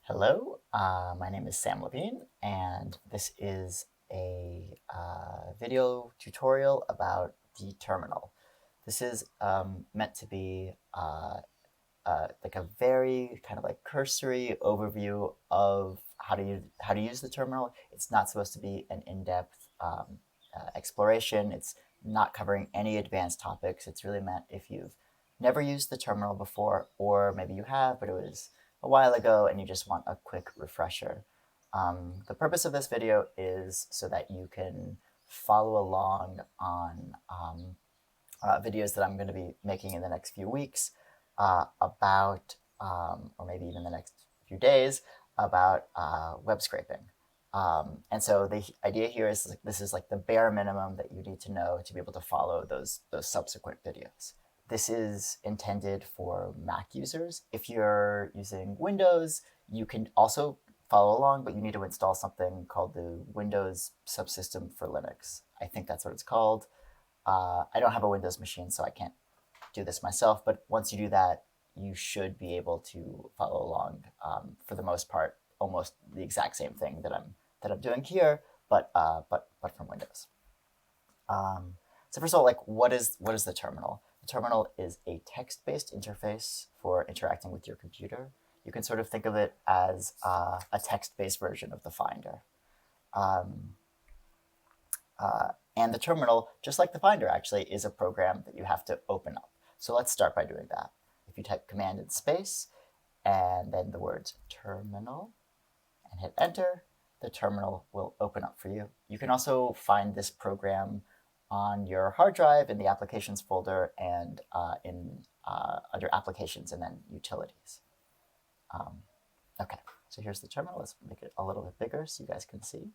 Hello, my name is Sam Levine, and this is a video tutorial about the terminal. This is meant to be like a very kind of like cursory overview of how to use the terminal. It's not supposed to be an in-depth exploration. It's not covering any advanced topics. It's really meant if you've never used the terminal before, or maybe you have, but it was a while ago and you just want a quick refresher. The purpose of this video is so that you can follow along on videos that I'm going to be making in the next few weeks about, or maybe even the next few days, about web scraping. And so the idea here is like, this is like the bare minimum that you need to know to be able to follow those subsequent videos. This is intended for Mac users. If you're using Windows, you can also follow along, but you need to install something called the Windows Subsystem for Linux. I think that's what it's called. I don't have a Windows machine, so I can't do this myself. But once you do that, you should be able to follow along. For the most part, almost the exact same thing that I'm doing here, but from Windows. So first of all, like what is the terminal? The terminal is a text-based interface for interacting with your computer. You can sort of think of it as a text-based version of the Finder. And the terminal, just like the Finder actually, is a program that you have to open up. So let's start by doing that. If you type Command and space, and then the words terminal, and hit enter, the terminal will open up for you. You can also find this program on your hard drive in the applications folder and under applications and then utilities. Okay, so here's the terminal. Let's make it a little bit bigger so you guys can see.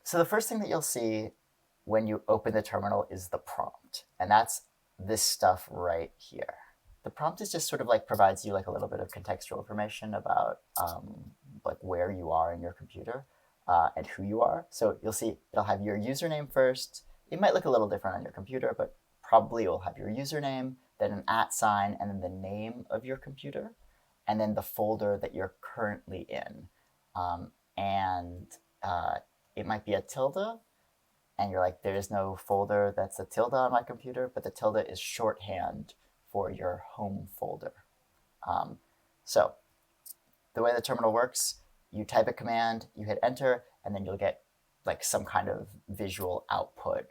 So the first thing that you'll see when you open the terminal is the prompt, and that's this stuff right here. The prompt is just sort of like provides you like a little bit of contextual information about like where you are in your computer and who you are. So you'll see it'll have your username first. It might look a little different on your computer, but probably it will have your username, then an @ sign, and then the name of your computer, and then the folder that you're currently in. It might be a tilde, and you're like, there is no folder that's a tilde on my computer, but the tilde is shorthand for your home folder. So the way the terminal works, you type a command, you hit enter, and then you'll get like some kind of visual output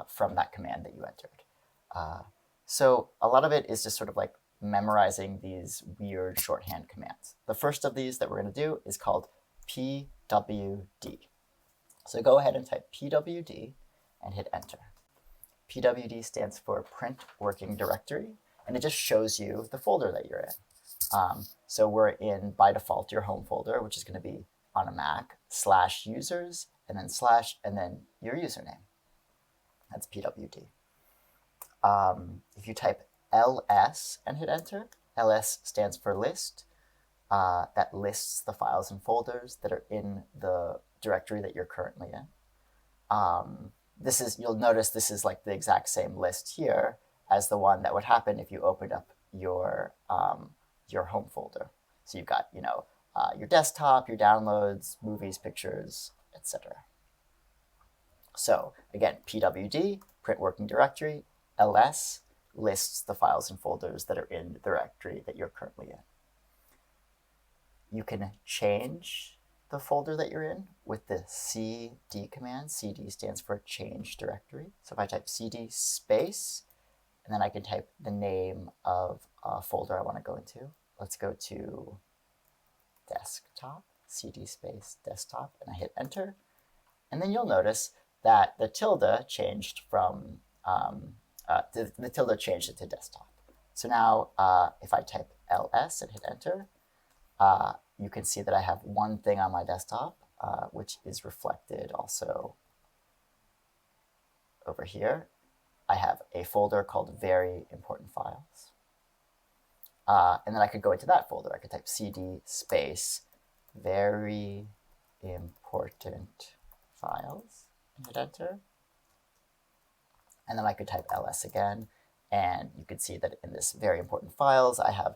from that command that you entered. So a lot of it is just sort of like memorizing these weird shorthand commands. The first of these that we're going to do is called pwd. So go ahead and type pwd and hit enter. pwd stands for print working directory, and it just shows you the folder that you're in. So we're in, by default, your home folder, which is going to be on a Mac, /users, and then / and then your username. That's pwd. If you type ls and hit enter, ls stands for list. That lists the files and folders that are in the directory that you're currently in. You'll notice this is like the exact same list here as the one that would happen if you opened up your home folder. So you've got, your desktop, your downloads, movies, pictures, etc. So again, pwd, print working directory, ls lists the files and folders that are in the directory that you're currently in. You can change the folder that you're in with the cd command. Cd stands for change directory. So if I type cd space, and then I can type the name of a folder I want to go into. Let's go to desktop, cd space desktop, and I hit enter. And then you'll notice that the tilde changed from, the tilde changed it to desktop. So now if I type ls and hit enter, you can see that I have one thing on my desktop, which is reflected also over here. I have a folder called very important files. And then I could go into that folder. I could type cd space very important files and hit enter. And then I could type ls again, and you could see that in this very important files, I have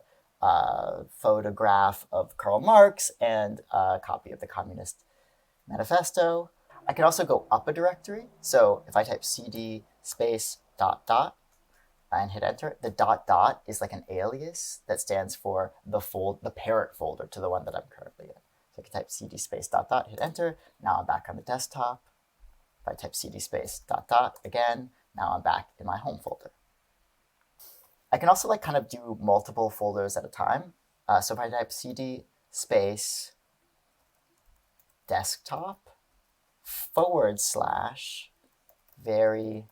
photograph of Karl Marx and a copy of the Communist Manifesto. I can also go up a directory. So if I type cd space ... and hit enter, the ... is like an alias that stands for the parent folder to the one that I'm currently in. So I can type cd space ... hit enter. Now I'm back on the desktop. If I type cd space ... again, now I'm back in my home folder. I can also like kind of do multiple folders at a time. So if I type cd space desktop / very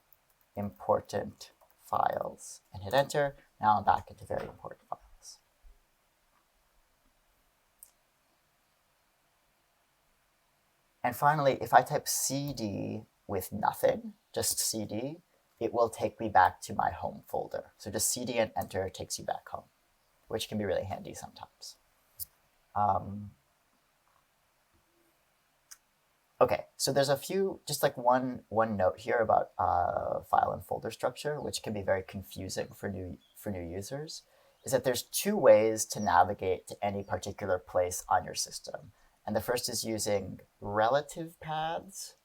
important files and hit enter, now I'm back into very important files. And finally, if I type cd with nothing, just cd, it will take me back to my home folder. So just cd and enter takes you back home, which can be really handy sometimes. Okay, so there's a few, just like one note here about file and folder structure, which can be very confusing for new users, is that there's two ways to navigate to any particular place on your system. And the first is using relative paths,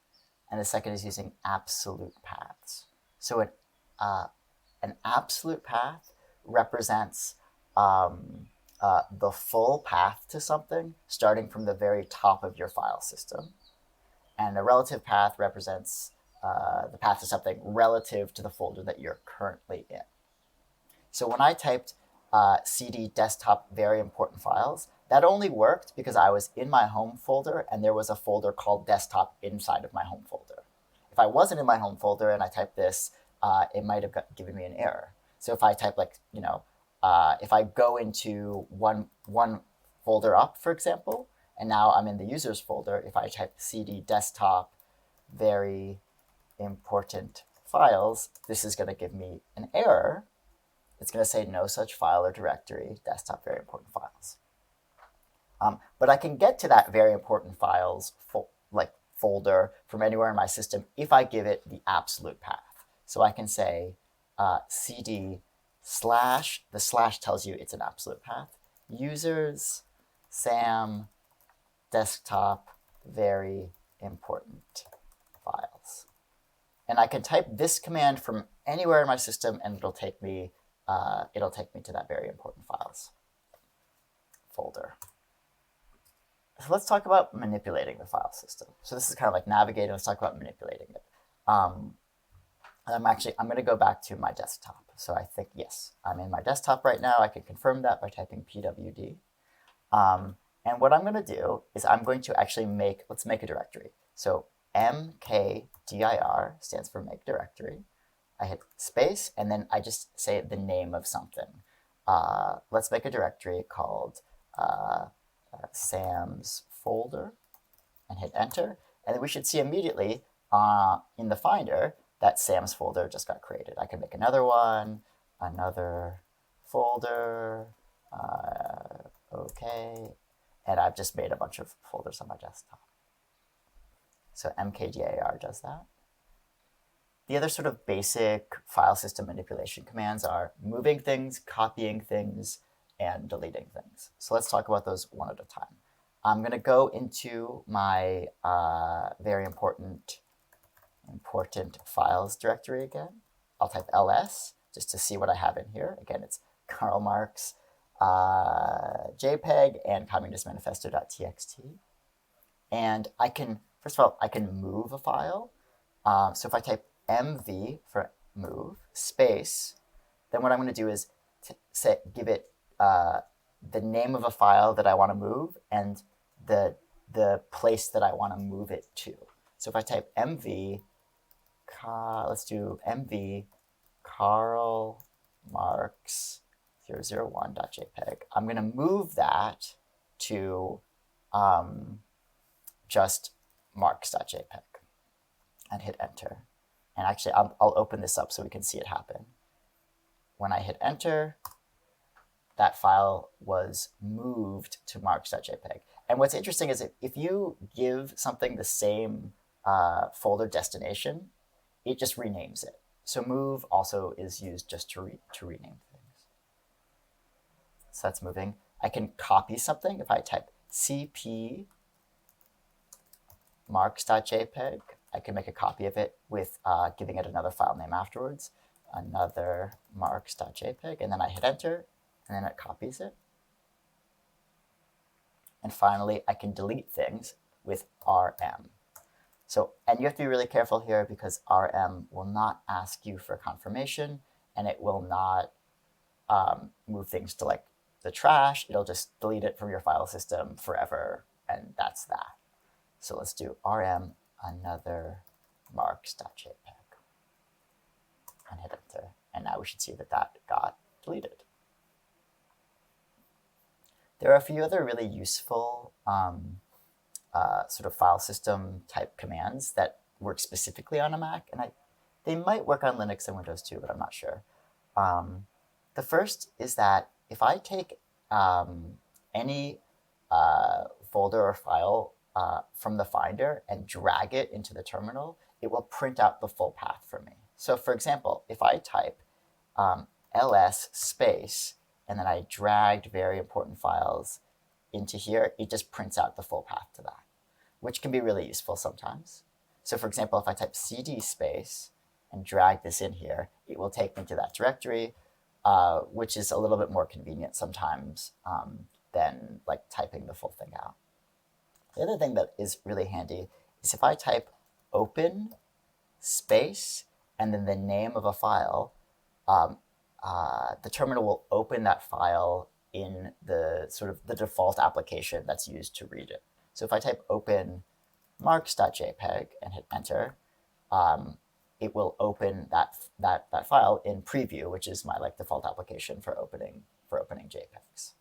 and the second is using absolute paths. So an absolute path represents the full path to something, starting from the very top of your file system. And a relative path represents the path to something relative to the folder that you're currently in. So when I typed cd desktop very important files, that only worked because I was in my home folder and there was a folder called desktop inside of my home folder. If I wasn't in my home folder and I typed this, it might have given me an error. So if I type like, if I go into one folder up, for example, and now I'm in the users folder, if I type cd desktop very important files, this is going to give me an error. It's going to say no such file or directory, desktop very important files. But I can get to that very important files folder from anywhere in my system if I give it the absolute path. So I can say cd / the slash tells you it's an absolute path, users sam desktop very important files. And I can type this command from anywhere in my system and it'll take me to that very important files folder. So let's talk about manipulating the file system. So this is kind of like navigating. Let's talk about manipulating it. I'm going to go back to my desktop. So I think, yes, I'm in my desktop right now. I can confirm that by typing pwd. And what I'm going to do is I'm going to actually let's make a directory. So mkdir stands for make directory. I hit space, and then I just say the name of something. Let's make a directory called Sam's folder, and hit enter. And then we should see immediately in the Finder that Sam's folder just got created. I can make another one, another folder, okay. And I've just made a bunch of folders on my desktop. So mkdir does that. The other sort of basic file system manipulation commands are moving things, copying things, and deleting things. So let's talk about those one at a time. I'm going to go into my very important files directory again. I'll type ls just to see what I have in here. Again, it's Karl Marx, JPEG, and communistmanifesto.txt. And I can, first of all, I can move a file. So if I type mv for move, space, then what I'm going to do is give it the name of a file that I want to move and the place that I want to move it to. So if I type mv, let's do mv Karl Marx 001.jpg. I'm going to move that to just marx.jpg and hit enter. And actually, I'll open this up so we can see it happen. When I hit enter, that file was moved to marx.jpg. And what's interesting is if you give something the same folder destination, it just renames it. So move also is used just to rename things. So that's moving. I can copy something if I type cp marks.jpg. I can make a copy of it with giving it another file name afterwards, another marks.jpg, and then I hit enter, and then it copies it. And finally, I can delete things with rm. So, and you have to be really careful here because rm will not ask you for confirmation, and it will not move things to like the trash. It'll just delete it from your file system forever, and that's that. So let's do rm another marks.jpg and hit enter. And now we should see that that got deleted. There are a few other really useful sort of file system type commands that work specifically on a Mac, and they might work on Linux and Windows too, but I'm not sure. The first is that if I take any folder or file from the Finder and drag it into the terminal, it will print out the full path for me. So for example, if I type ls space and then I dragged very important files into here, it just prints out the full path to that, which can be really useful sometimes. So for example, if I type cd space and drag this in here, it will take me to that directory, which is a little bit more convenient sometimes than like typing the full thing out. The other thing that is really handy is if I type open space and then the name of a file, the terminal will open that file in the sort of the default application that's used to read it. So if I type open marks.jpg and hit enter, it will open that file in preview, which is my like default application for opening JPEGs.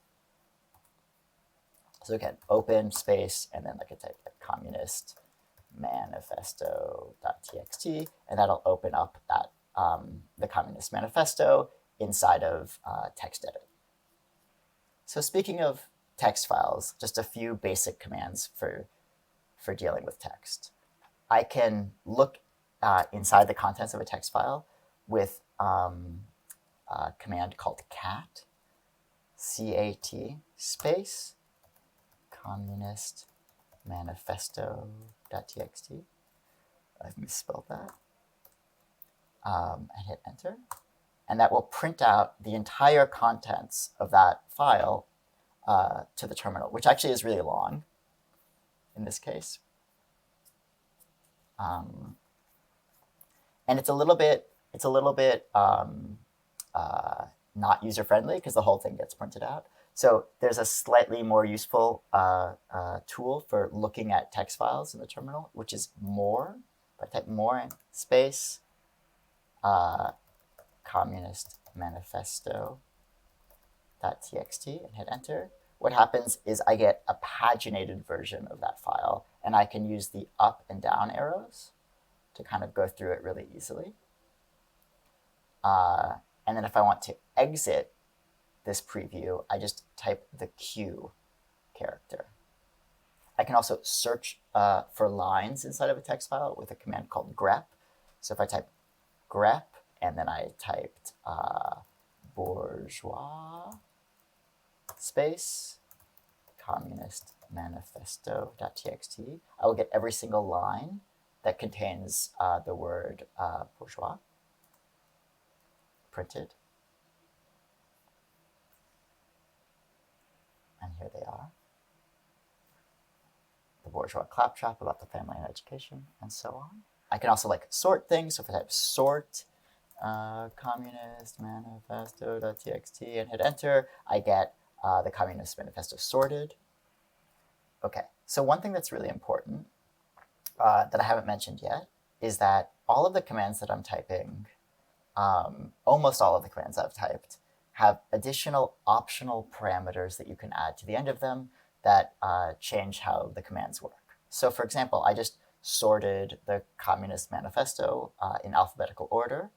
So again, open space and then like I type like communist manifesto.txt, and that'll open up that the Communist Manifesto inside of TextEdit. So speaking of text files, just a few basic commands for dealing with text. I can look inside the contents of a text file with a command called cat, C-A-T, space, communist manifesto.txt. I've misspelled that. And hit enter. And that will print out the entire contents of that file to the terminal, which actually is really long in this case. And it's a little bit not user-friendly because the whole thing gets printed out. So there's a slightly more useful tool for looking at text files in the terminal, which is more. If I type more in space, communist manifesto.txt and hit enter, what happens is I get a paginated version of that file, and I can use the up and down arrows to kind of go through it really easily. And then if I want to exit this preview, I just type the Q character. I can also search for lines inside of a text file with a command called grep. So if I type grep and then I typed bourgeois space communist manifesto.txt, I will get every single line that contains the word bourgeois printed. And here they are. The bourgeois claptrap about the family and education, and so on. I can also like sort things. So if I type sort communist manifesto.txt and hit enter, I get the Communist Manifesto sorted. Okay, so one thing that's really important that I haven't mentioned yet is that all of the commands that I'm typing, almost all of the commands I've typed, have additional optional parameters that you can add to the end of them that change how the commands work. So for example, I just sorted the Communist Manifesto in alphabetical order,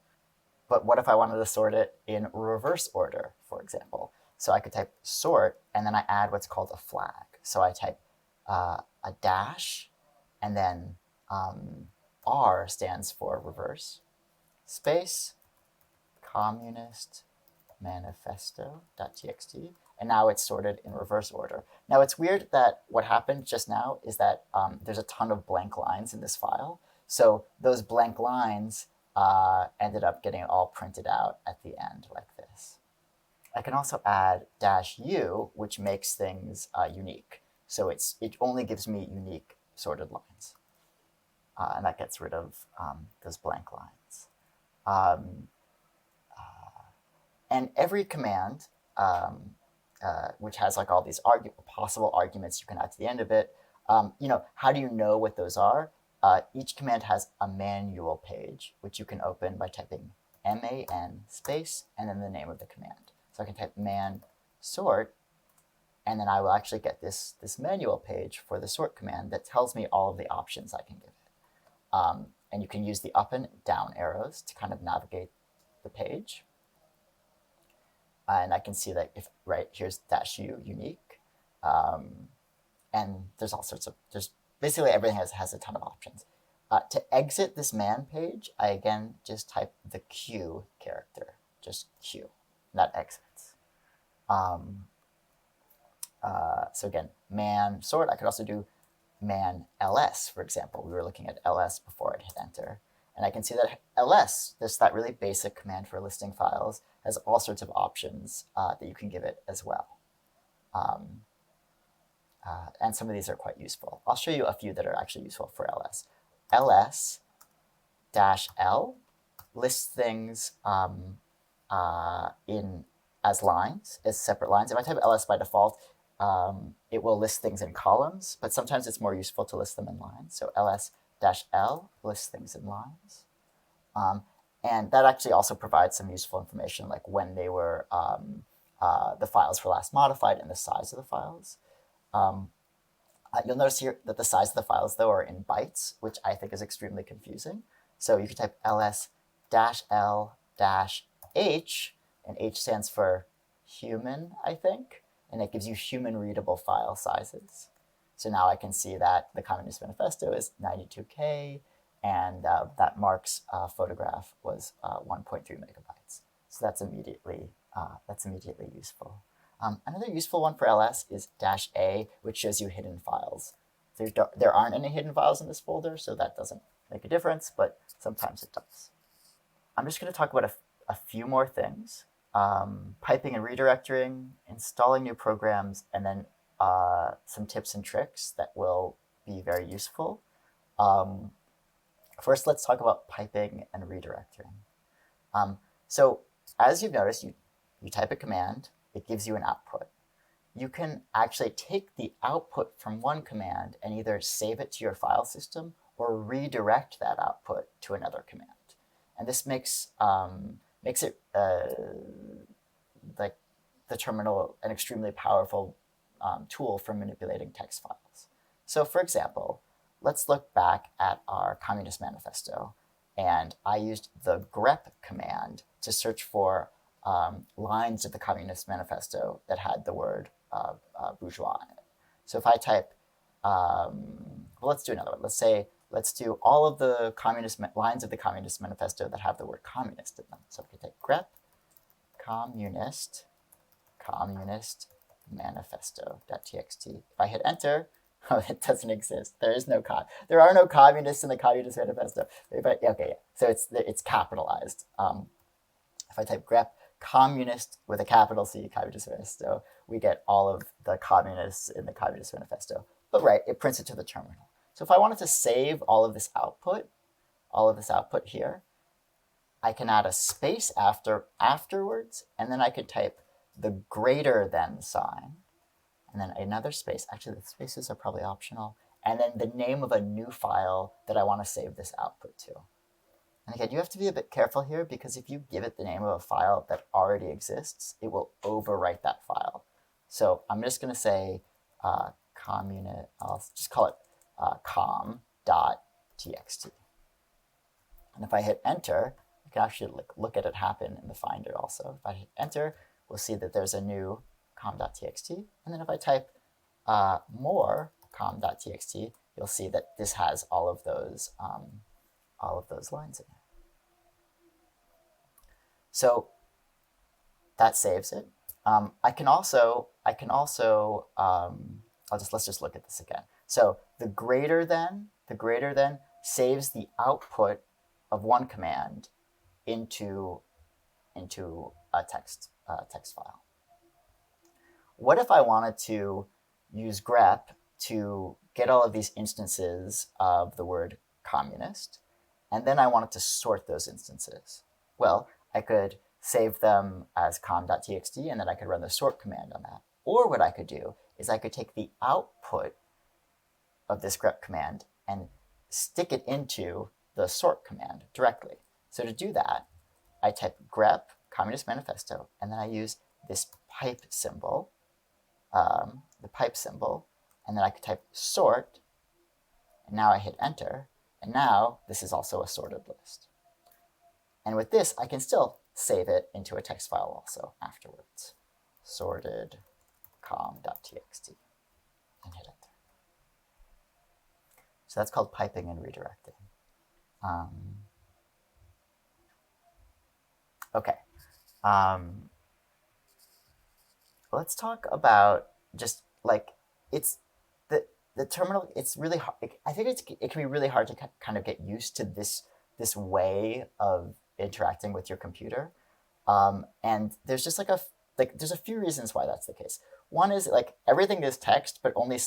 but what if I wanted to sort it in reverse order, for example? So I could type sort, and then I add what's called a flag. So I type a dash, and then R stands for reverse, space, communist manifesto.txt, and now it's sorted in reverse order. Now it's weird that what happened just now is that there's a ton of blank lines in this file. So those blank lines ended up getting all printed out at the end like this. I can also add -u, which makes things unique. So it only gives me unique sorted lines. And that gets rid of those blank lines. And every command, which has like all these possible arguments you can add to the end of it, how do you know what those are? Each command has a manual page, which you can open by typing man space and then the name of the command. So I can type man sort, and then I will actually get this manual page for the sort command that tells me all of the options I can give it. And you can use the up and down arrows to kind of navigate the page. And I can see that here's -u unique. And there's all sorts of, basically everything has a ton of options. To exit this man page, I again just type the Q character, just Q, that exits. So again, man sort, I could also do man ls, for example. We were looking at ls before I'd hit enter. And I can see that ls, that really basic command for listing files, has all sorts of options that you can give it as well. And some of these are quite useful. I'll show you a few that are actually useful for ls. ls-l lists things as lines, as separate lines. If I type ls by default, it will list things in columns, but sometimes it's more useful to list them in lines. So ls-l lists things in lines. And that actually also provides some useful information, like when they were, the files were last modified and the size of the files. You'll notice here that the size of the files, though, are in bytes, which I think is extremely confusing. So you can type ls-l-h, and H stands for human, I think, and it gives you human readable file sizes. So now I can see that the Communist Manifesto is 92K, and that Mark's photograph was 1.3 megabytes. So that's immediately useful. Another useful one for ls is -a, which shows you hidden files. There aren't any hidden files in this folder, so that doesn't make a difference, but sometimes it does. I'm just going to talk about a few more things. Piping and redirecting, installing new programs, and then some tips and tricks that will be very useful. First, let's talk about piping and redirecting. So as you've noticed, you type a command, it gives you an output. You can actually take the output from one command and either save it to your file system or redirect that output to another command. And this makes it like the terminal an extremely powerful tool for manipulating text files. So for example, let's look back at our Communist Manifesto, and I used the grep command to search for lines of the Communist Manifesto that had the word bourgeois in it. So if I type, well, let's do another one. Let's do all of the lines of the Communist Manifesto that have the word communist in them. So we can take grep communist manifesto.txt. If I hit enter, oh, it doesn't exist. There are no communists in the Communist Manifesto. Okay, so it's capitalized. If I type grep communist with a capital C, Communist Manifesto, we get all of the communists in the Communist Manifesto. But it prints it to the terminal. So if I wanted to save all of this output here, I can add a space afterwards, and then I could type the greater than sign, and then another space. Actually, the spaces are probably optional, and then the name of a new file that I want to save this output to. And again, you have to be a bit careful here, because if you give it the name of a file that already exists, it will overwrite that file. So I'm just going to say I'll just call it com.txt. And if I hit enter, I can actually look at it happen in the Finder also. If I hit enter, we'll see that there's a new com.txt. And then if I type more com.txt, you'll see that this has all of those lines in it. So that saves it. Let's just look at this again. So the greater than saves the output of one command into a text file. What if I wanted to use grep to get all of these instances of the word communist, and then I wanted to sort those instances? Well, I could save them as com.txt, and then I could run the sort command on that. Or what I could do is I could take the output of this grep command and stick it into the sort command directly. So to do that, I type grep communist manifesto, and then I use this pipe symbol, and then I could type sort, and now I hit enter, and now this is also a sorted list. And with this, I can still save it into a text file also afterwards. Sorted com.txt, and hit enter. So that's called piping and redirecting. Okay. Let's talk about just like the terminal. It's really hard. I think it can be really hard to kind of get used to this way of interacting with your computer. And there's just there's a few reasons why that's the case. One is like everything is text, but only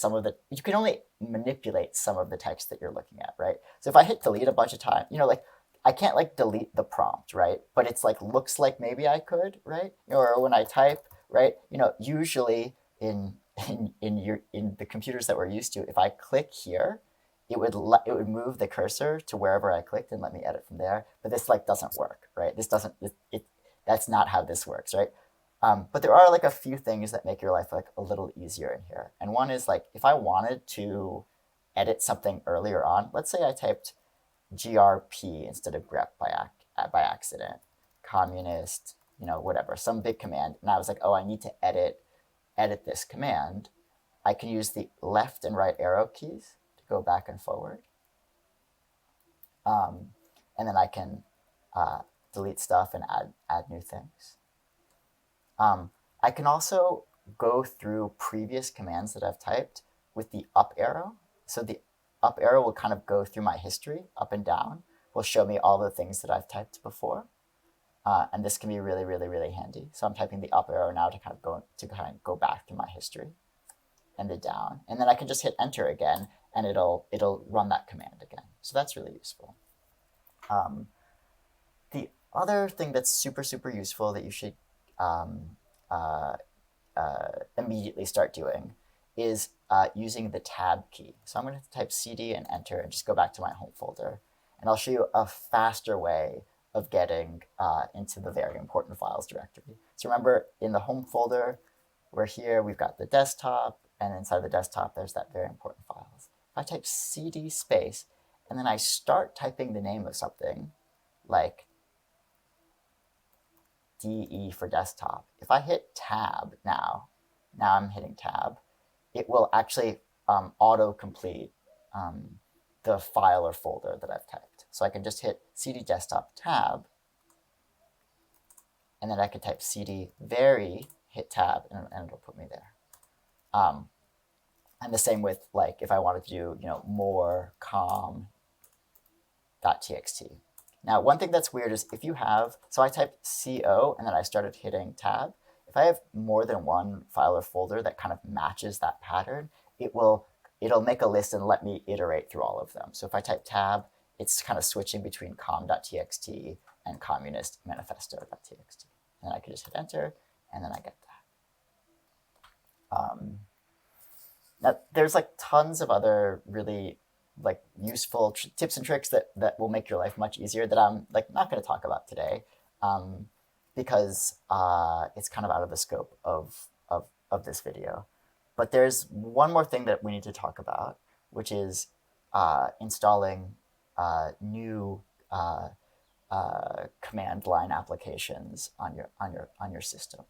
you can only manipulate some of the text that you're looking at, right? So if I hit delete a bunch of times, like I can't like delete the prompt, right? But it's like looks like maybe I could, right? Or when I type, right? Usually in the computers that we're used to, if I click here, it would move the cursor to wherever I clicked and let me edit from there. But this doesn't work, right? That's not how this works, right? But there are like a few things that make your life like a little easier in here. And one is like if I wanted to edit something earlier on, let's say I typed grp instead of grep by accident, communist, whatever, some big command, and I was like, oh, I need to edit this command. I can use the left and right arrow keys to go back and forward. And then I can delete stuff and add new things. I can also go through previous commands that I've typed with the up arrow. So the up arrow will kind of go through my history, up and down, will show me all the things that I've typed before. And this can be really, really, really handy. So I'm typing the up arrow now to kind of go back through my history, and the down. And then I can just hit enter again, and it'll run that command again. So that's really useful. The other thing that's super, super useful that you should immediately start doing is using the tab key. So I'm going to type cd and enter and just go back to my home folder. And I'll show you a faster way of getting into the very important files directory. So remember, in the home folder, we're here, we've got the desktop, and inside the desktop, there's that very important files. If I type cd space, and then I start typing the name of something, like DE for desktop. If I hit tab now I'm hitting tab, it will actually auto-complete the file or folder that I've typed. So I can just hit cd desktop tab, and then I can type cd very, hit tab, and it'll put me there. And the same with like if I wanted to do more com.txt. Now, one thing that's weird is if you have, so I typed CO and then I started hitting tab. If I have more than one file or folder that kind of matches that pattern, it'll make a list and let me iterate through all of them. So if I type tab, it's kind of switching between com.txt and communist manifesto.txt. And I can just hit enter, and then I get that. Now, there's like tons of other really like useful tips and tricks that will make your life much easier that I'm like not going to talk about today, because it's kind of out of the scope of this video. But there's one more thing that we need to talk about, which is installing new command line applications on your system.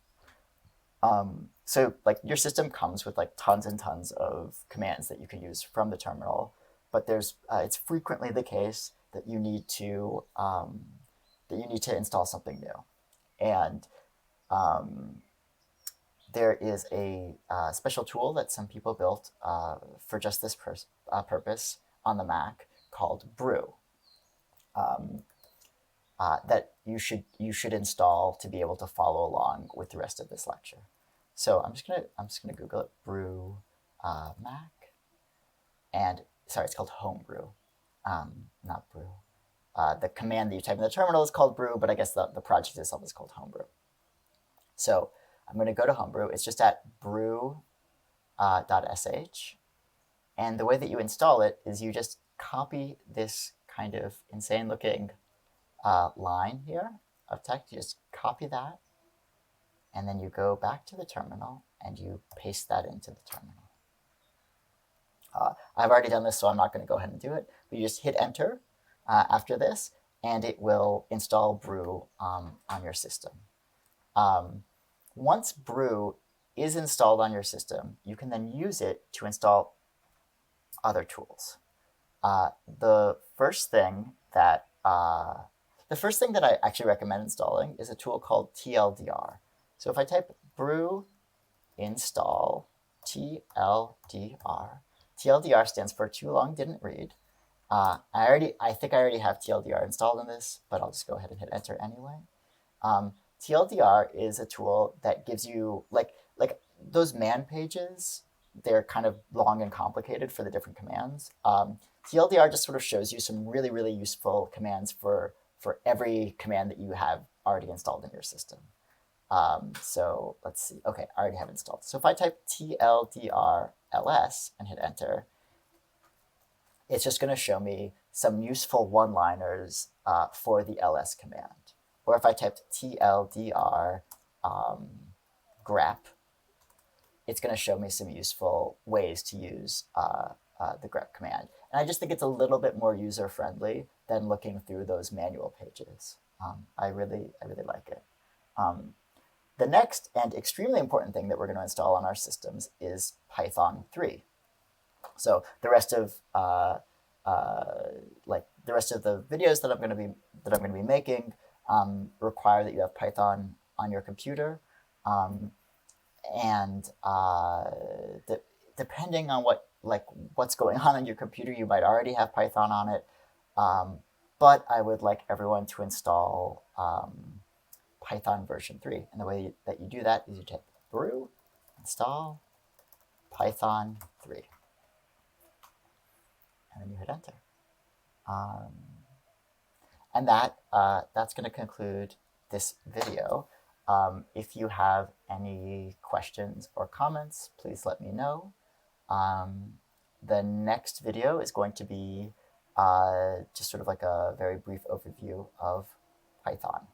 So like your system comes with like tons and tons of commands that you can use from the terminal, but it's frequently the case that you need to install something new. And there is a special tool that some people built for just this purpose on the Mac called Brew. That you should install to be able to follow along with the rest of this lecture. So I'm just gonna Google it, Brew Mac, and sorry, it's called Homebrew, not Brew. The command that you type in the terminal is called Brew, but I guess the project itself is called Homebrew. So I'm going to go to Homebrew. It's just at brew.sh. And the way that you install it is you just copy this kind of insane looking line here of text. You just copy that, and then you go back to the terminal and you paste that into the terminal. I've already done this, so I'm not going to go ahead and do it. But you just hit enter after this, and it will install Brew on your system. Once Brew is installed on your system, you can then use it to install other tools. The first thing that I actually recommend installing is a tool called TLDR. So if I type brew install TLDR, TLDR stands for too long didn't read. I think I already have TLDR installed in this, but I'll just go ahead and hit enter anyway. TLDR is a tool that gives you like those man pages. They're kind of long and complicated for the different commands. TLDR just sort of shows you some really, really useful commands for every command that you have already installed in your system. So let's see. Okay, I already have it installed. So if I type TLDR ls and hit enter, it's just going to show me some useful one-liners for the ls command. Or if I typed TLDR grep, it's going to show me some useful ways to use the grep command. And I just think it's a little bit more user-friendly than looking through those manual pages. I really like it. The next and extremely important thing that we're going to install on our systems is Python 3. So the rest of the rest of the videos that I'm going to be making require that you have Python on your computer, and depending on what's going on your computer, you might already have Python on it. But I would like everyone to install Python version 3. And the way that you do that is you type brew install Python 3. And then you hit enter. And that's going to conclude this video. If you have any questions or comments, please let me know. The next video is going to be just sort of like a very brief overview of Python.